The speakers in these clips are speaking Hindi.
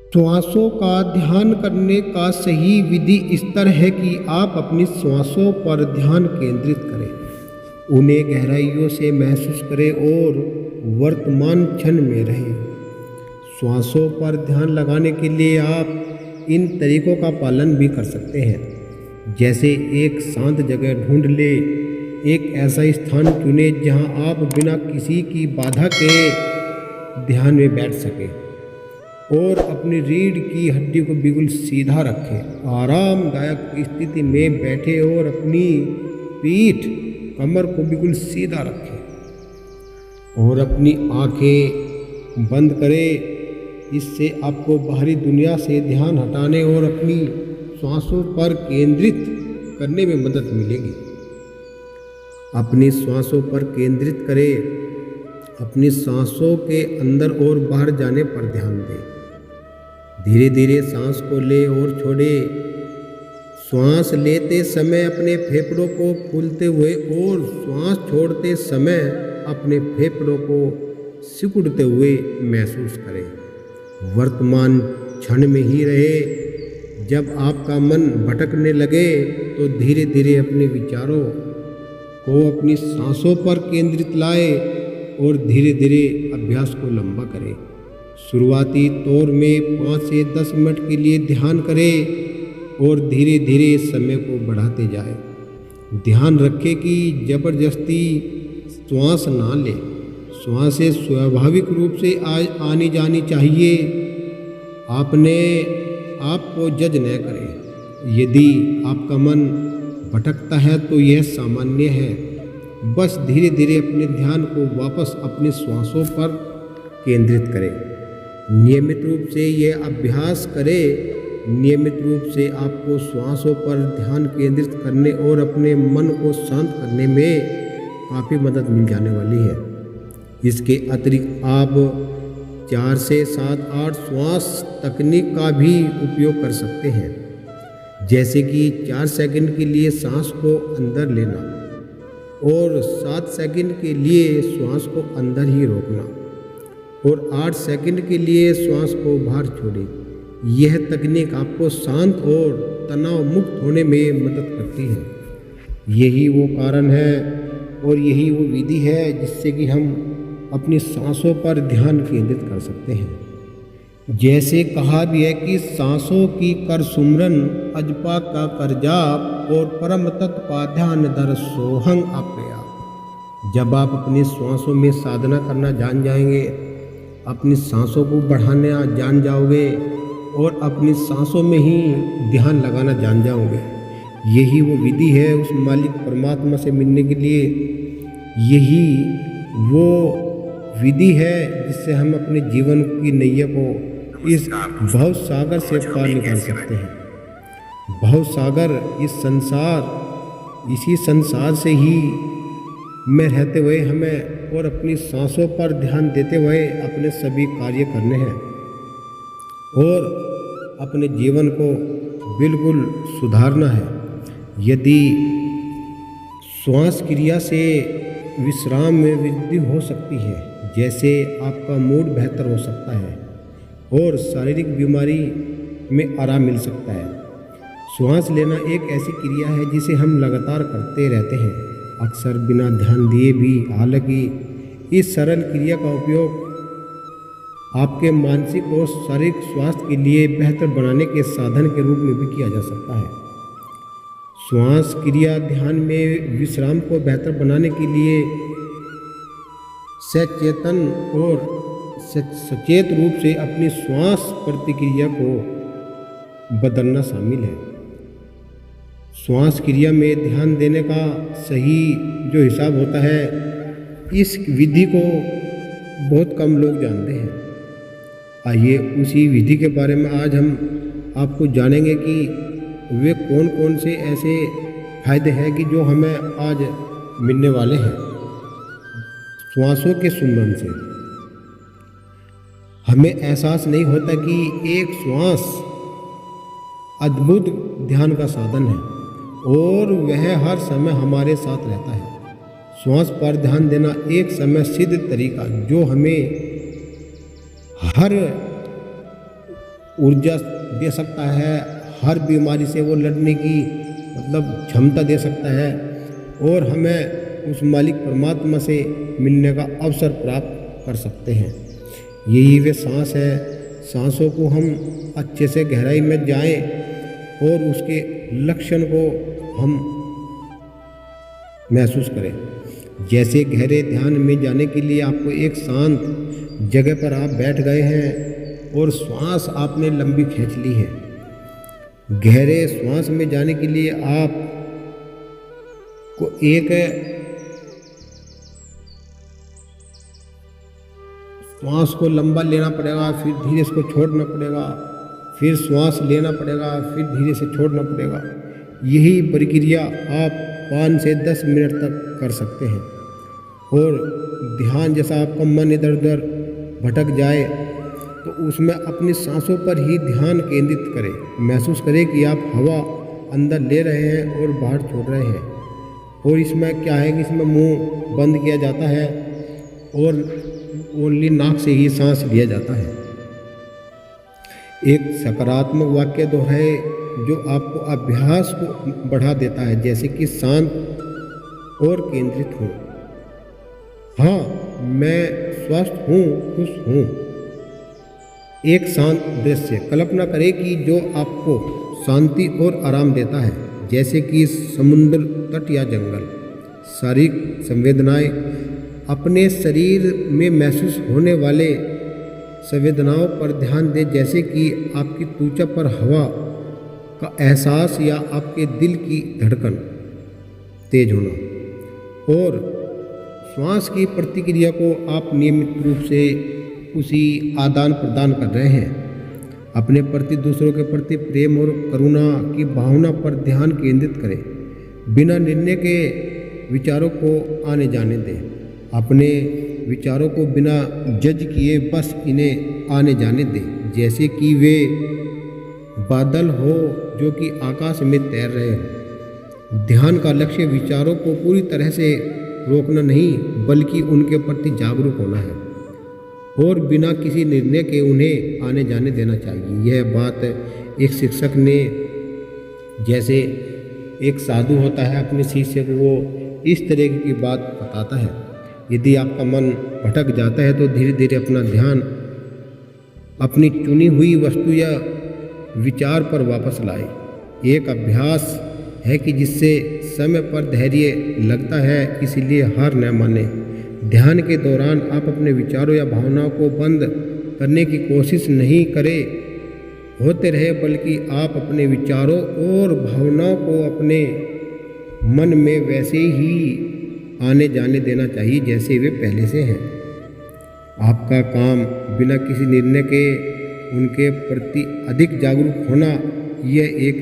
श्वासों का ध्यान करने का सही विधि इस तरह है कि आप अपनी श्वासों पर ध्यान केंद्रित करें, उन्हें गहराइयों से महसूस करें और वर्तमान क्षण में रहें। श्वासों पर ध्यान लगाने के लिए आप इन तरीकों का पालन भी कर सकते हैं, जैसे एक शांत जगह ढूंढ ले, एक ऐसा स्थान चुने जहां आप बिना किसी की बाधा के ध्यान में बैठ सकें और अपनी रीढ़ की हड्डी को बिल्कुल सीधा रखें। आरामदायक स्थिति में बैठे और अपनी पीठ कमर को बिल्कुल सीधा रखें और अपनी आंखें बंद करें। इससे आपको बाहरी दुनिया से ध्यान हटाने और अपनी श्वासों पर केंद्रित करने में मदद मिलेगी। अपनी श्वासों पर केंद्रित करें, अपनी सांसों के अंदर और बाहर जाने पर ध्यान दें। धीरे धीरे सांस को ले और छोड़े। श्वास लेते समय अपने फेफड़ों को फूलते हुए और श्वास छोड़ते समय अपने फेफड़ों को सिकुड़ते हुए महसूस करें। वर्तमान क्षण में ही रहे। जब आपका मन भटकने लगे तो धीरे धीरे अपने विचारों को अपनी सांसों पर केंद्रित लाए और धीरे धीरे अभ्यास को लंबा करें। शुरुआती तौर में 5 से 10 मिनट के लिए ध्यान करें और धीरे धीरे समय को बढ़ाते जाएं। ध्यान रखें कि जबरदस्ती श्वास ना लें। श्वासें स्वाभाविक रूप से आनी जानी चाहिए। आपने आपको जज न करें। यदि आपका मन भटकता है तो यह सामान्य है। बस धीरे धीरे अपने ध्यान को वापस अपनी श्वासों पर केंद्रित करें। नियमित रूप से यह अभ्यास करें। नियमित रूप से आपको श्वासों पर ध्यान केंद्रित करने और अपने मन को शांत करने में काफ़ी मदद मिल जाने वाली है। इसके अतिरिक्त आप 4 से 7-8 श्वास तकनीक का भी उपयोग कर सकते हैं, जैसे कि 4 सेकंड के लिए सांस को अंदर लेना और 7 सेकंड के लिए श्वास को अंदर ही रोकना और 8 सेकंड के लिए श्वास को बाहर छोड़ें। यह तकनीक आपको शांत और तनाव मुक्त होने में मदद करती है। यही वो कारण है और यही वो विधि है जिससे कि हम अपनी सांसों पर ध्यान केंद्रित कर सकते हैं। जैसे कहा भी है कि सांसों की कर सुमरन, अजपा का कर जाप और परम तत्व ध्यान दर सोहंग अपया। जब आप अपनी श्वासों में साधना करना जान जाएंगे, अपनी सांसों को बढ़ाना जान जाओगे और अपनी सांसों में ही ध्यान लगाना जान जाओगे, यही वो विधि है उस मालिक परमात्मा से मिलने के लिए। यही वो विधि है जिससे हम अपने जीवन की नैया को इस भव सागर से पार निकाल सकते हैं। भव सागर इस संसार, इसी संसार से ही में रहते हुए हमें और अपनी सांसों पर ध्यान देते हुए अपने सभी कार्य करने हैं और अपने जीवन को बिल्कुल सुधारना है। यदि श्वास क्रिया से विश्राम में वृद्धि हो सकती है, जैसे आपका मूड बेहतर हो सकता है और शारीरिक बीमारी में आराम मिल सकता है। श्वास लेना एक ऐसी क्रिया है जिसे हम लगातार करते रहते हैं, अक्सर बिना ध्यान दिए भी। हालांकि इस सरल क्रिया का उपयोग आपके मानसिक और शारीरिक स्वास्थ्य के लिए बेहतर बनाने के साधन के रूप में भी किया जा सकता है। श्वास क्रिया ध्यान में विश्राम को बेहतर बनाने के लिए सचेतन और सचेत रूप से अपनी श्वास प्रतिक्रिया को बदलना शामिल है। श्वास क्रिया में ध्यान देने का सही जो हिसाब होता है, इस विधि को बहुत कम लोग जानते हैं। आइए उसी विधि के बारे में आज हम आपको जानेंगे कि वे कौन कौन से ऐसे फायदे हैं कि जो हमें आज मिलने वाले हैं श्वासों के सुमरन से। हमें एहसास नहीं होता कि एक श्वास अद्भुत ध्यान का साधन है और वह हर समय हमारे साथ रहता है। श्वास पर ध्यान देना एक समय सिद्ध तरीका जो हमें हर ऊर्जा दे सकता है, हर बीमारी से वो लड़ने की क्षमता दे सकता है और हमें उस मालिक परमात्मा से मिलने का अवसर प्राप्त कर सकते हैं। यही वे सांस है। सांसों को हम अच्छे से गहराई में जाएं और उसके लक्षण को हम महसूस करें। जैसे गहरे ध्यान में जाने के लिए आपको एक शांत जगह पर आप बैठ गए हैं और श्वास आपने लंबी खींच ली है। गहरे श्वास में जाने के लिए आप को एक श्वास को लंबा लेना पड़ेगा, फिर धीरे इसको छोड़ना पड़ेगा, फिर श्वास लेना पड़ेगा, फिर धीरे से छोड़ना पड़ेगा। यही प्रक्रिया आप 5 से 10 मिनट तक कर सकते हैं। और ध्यान जैसा आपका मन इधर उधर भटक जाए तो उसमें अपनी सांसों पर ही ध्यान केंद्रित करें। महसूस करें कि आप हवा अंदर ले रहे हैं और बाहर छोड़ रहे हैं। और इसमें क्या है कि इसमें मुंह बंद किया जाता है और ओनली नाक से ही सांस लिया जाता है। एक सकारात्मक वाक्य दोहराए जो आपको अभ्यास को बढ़ा देता है, जैसे कि शांत और केंद्रित हूँ, हाँ मैं स्वस्थ हूँ, खुश हूँ। एक शांत दृश्य कल्पना करें कि जो आपको शांति और आराम देता है, जैसे कि समुद्र तट या जंगल। शारीरिक संवेदनाएं अपने शरीर में महसूस होने वाले संवेदनाओं पर ध्यान दें, जैसे कि आपकी त्वचा पर हवा का एहसास या आपके दिल की धड़कन तेज होना। और श्वास की प्रतिक्रिया को आप नियमित रूप से उसी आदान प्रदान कर रहे हैं। अपने प्रति दूसरों के प्रति प्रेम और करुणा की भावना पर ध्यान केंद्रित करें। बिना निर्णय के विचारों को आने जाने दें। अपने विचारों को बिना जज किए बस इन्हें आने जाने दें, जैसे कि वे बादल हो जो कि आकाश में तैर रहे हो। ध्यान का लक्ष्य विचारों को पूरी तरह से रोकना नहीं, बल्कि उनके प्रति जागरूक होना है और बिना किसी निर्णय के उन्हें आने जाने देना चाहिए। यह बात एक शिक्षक ने, जैसे एक साधु होता है अपने शिष्य को वो इस तरह की बात बताता है। यदि आपका मन भटक जाता है तो धीरे धीरे अपना ध्यान अपनी चुनी हुई वस्तु या विचार पर वापस लाए। एक अभ्यास है कि जिससे समय पर धैर्य लगता है, इसलिए हार न माने। ध्यान के दौरान आप अपने विचारों या भावनाओं को बंद करने की कोशिश नहीं करें होते रहे, बल्कि आप अपने विचारों और भावनाओं को अपने मन में वैसे ही आने जाने देना चाहिए जैसे वे पहले से हैं। आपका काम बिना किसी निर्णय के उनके प्रति अधिक जागरूक होना, यह एक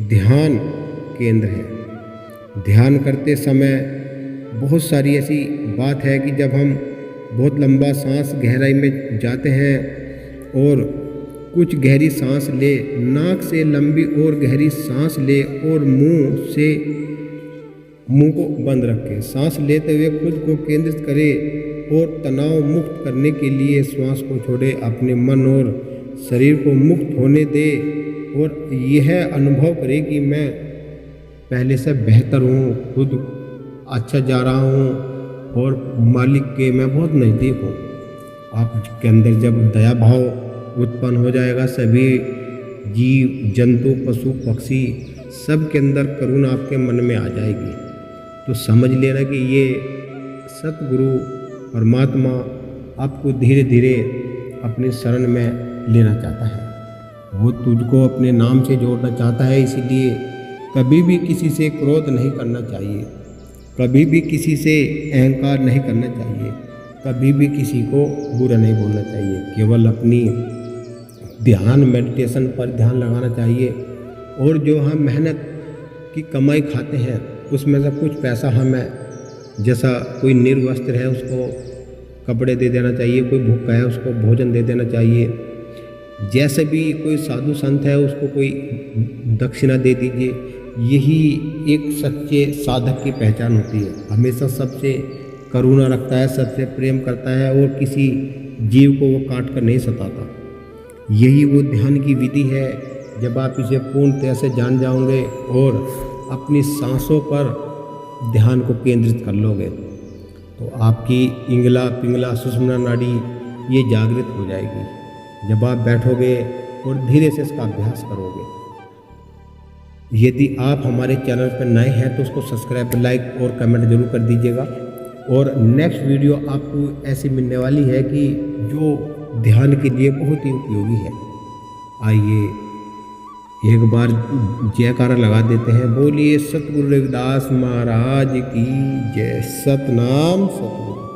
ध्यान केंद्र है। ध्यान करते समय बहुत सारी ऐसी बात है कि जब हम बहुत लंबा सांस गहराई में जाते हैं और कुछ गहरी सांस ले, नाक से लंबी और गहरी सांस ले और मुंह को बंद रखें। सांस लेते हुए खुद को केंद्रित करें और तनाव मुक्त करने के लिए श्वास को छोड़े। अपने मन और शरीर को मुक्त होने दें और यह अनुभव करें कि मैं पहले से बेहतर हूँ, खुद अच्छा जा रहा हूँ और मालिक के मैं बहुत नज़दीक हूँ। आपके अंदर जब दया भाव उत्पन्न हो जाएगा, सभी जीव जंतु पशु पक्षी सब के अंदर करुणा आपके मन में आ जाएगी। तो समझ लेना कि ये सतगुरु परमात्मा आपको धीरे धीरे अपने शरण में लेना चाहता है। वो तुझको अपने नाम से जोड़ना चाहता है, इसीलिए कभी भी किसी से क्रोध नहीं करना चाहिए, कभी भी किसी से अहंकार नहीं करना चाहिए, कभी भी किसी को बुरा नहीं बोलना चाहिए। केवल अपनी ध्यान मेडिटेशन पर ध्यान लगाना चाहिए। और जो हम मेहनत की कमाई खाते हैं उसमें से कुछ पैसा हमें, जैसा कोई निर्वस्त्र है उसको कपड़े दे देना चाहिए, कोई भूखा है उसको भोजन दे देना चाहिए, जैसे भी कोई साधु संत है उसको कोई दक्षिणा दे दीजिए। यही एक सच्चे साधक की पहचान होती है। हमेशा सबसे करुणा रखता है, सबसे प्रेम करता है और किसी जीव को वो काट कर नहीं सताता। यही वो ध्यान की विधि है। जब आप इसे पूर्णतः से जान जाओगे और अपनी सांसों पर ध्यान को केंद्रित कर लोगे तो आपकी इंगला पिंगला सुषुम्ना नाड़ी ये जागृत हो जाएगी। जब आप बैठोगे और धीरे से इसका अभ्यास करोगे। यदि आप हमारे चैनल पर नए हैं तो उसको सब्सक्राइब, लाइक और कमेंट जरूर कर दीजिएगा। और नेक्स्ट वीडियो आपको ऐसी मिलने वाली है कि जो ध्यान के लिए बहुत ही उपयोगी है। आइए एक बार जयकारा लगा देते हैं। बोलिए सतगुरु रविदास महाराज की जय। सतनाम सतगुरु।